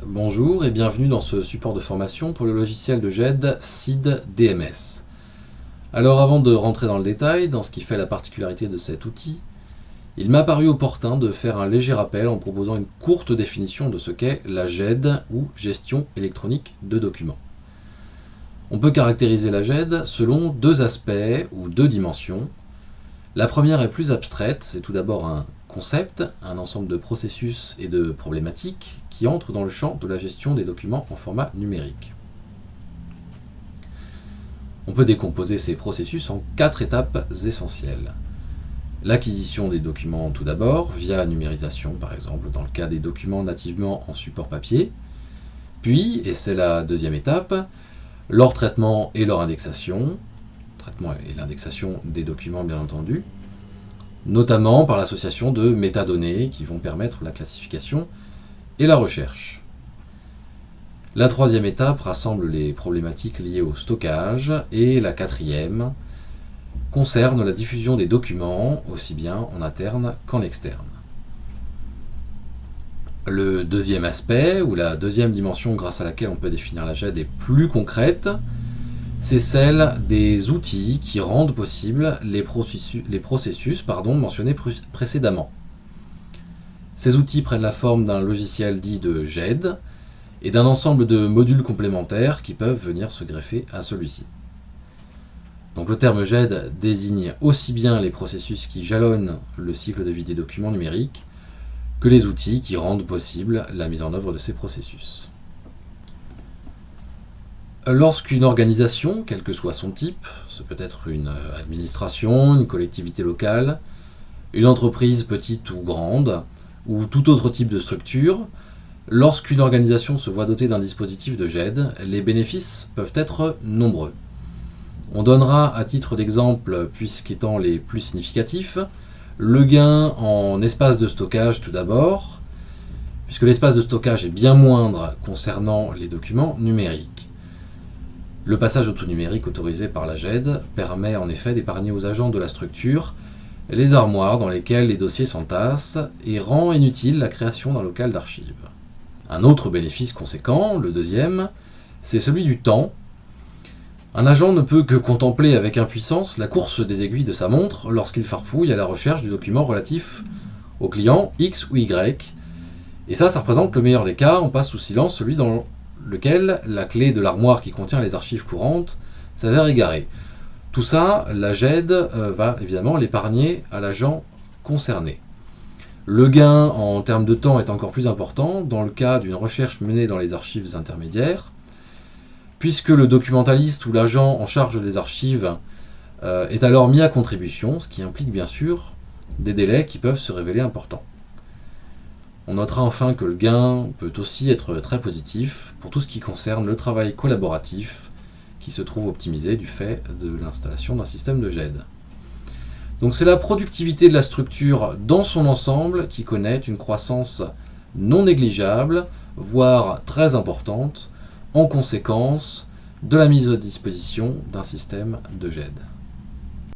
Bonjour et bienvenue dans ce support de formation pour le logiciel de GED SID DMS. Alors avant de rentrer dans le détail, dans ce qui fait la particularité de cet outil, il m'a paru opportun de faire un léger rappel en proposant une courte définition de ce qu'est la GED ou gestion électronique de documents. On peut caractériser la GED selon deux aspects ou deux dimensions. La première est plus abstraite, c'est tout d'abord un concept, un ensemble de processus et de problématiques qui entrent dans le champ de la gestion des documents en format numérique. On peut décomposer ces processus en 4 étapes essentielles. L'acquisition des documents tout d'abord, via numérisation par exemple, dans le cas des documents nativement en support papier. Puis, et c'est la deuxième étape, leur traitement et leur indexation, traitement et l'indexation des documents bien entendu, notamment par l'association de métadonnées qui vont permettre la classification et la recherche. La troisième étape rassemble les problématiques liées au stockage et la quatrième concerne la diffusion des documents, aussi bien en interne qu'en externe. Le deuxième aspect, ou la deuxième dimension grâce à laquelle on peut définir la GED est plus concrète, c'est celle des outils qui rendent possible les processus mentionnés précédemment. Ces outils prennent la forme d'un logiciel dit de GED et d'un ensemble de modules complémentaires qui peuvent venir se greffer à celui-ci. Donc le terme GED désigne aussi bien les processus qui jalonnent le cycle de vie des documents numériques que les outils qui rendent possible la mise en œuvre de ces processus. Lorsqu'une organisation, quel que soit son type, ce peut être une administration, une collectivité locale, une entreprise petite ou grande, ou tout autre type de structure, lorsqu'une organisation se voit dotée d'un dispositif de GED, les bénéfices peuvent être nombreux. On donnera à titre d'exemple, puisqu'étant les plus significatifs, le gain en espace de stockage tout d'abord, puisque l'espace de stockage est bien moindre concernant les documents numériques. Le passage au tout numérique autorisé par la GED permet en effet d'épargner aux agents de la structure les armoires dans lesquelles les dossiers s'entassent et rend inutile la création d'un local d'archives. Un autre bénéfice conséquent, le deuxième, c'est celui du temps. Un agent ne peut que contempler avec impuissance la course des aiguilles de sa montre lorsqu'il farfouille à la recherche du document relatif au client X ou Y. Et ça représente le meilleur des cas, on passe sous silence celui dans lequel la clé de l'armoire qui contient les archives courantes s'avère égarée. Tout ça, la GED va évidemment l'épargner à l'agent concerné. Le gain en termes de temps est encore plus important dans le cas d'une recherche menée dans les archives intermédiaires, puisque le documentaliste ou l'agent en charge des archives est alors mis à contribution, ce qui implique bien sûr des délais qui peuvent se révéler importants. On notera enfin que le gain peut aussi être très positif pour tout ce qui concerne le travail collaboratif qui se trouve optimisé du fait de l'installation d'un système de GED. Donc c'est la productivité de la structure dans son ensemble qui connaît une croissance non négligeable, voire très importante, en conséquence de la mise à disposition d'un système de GED.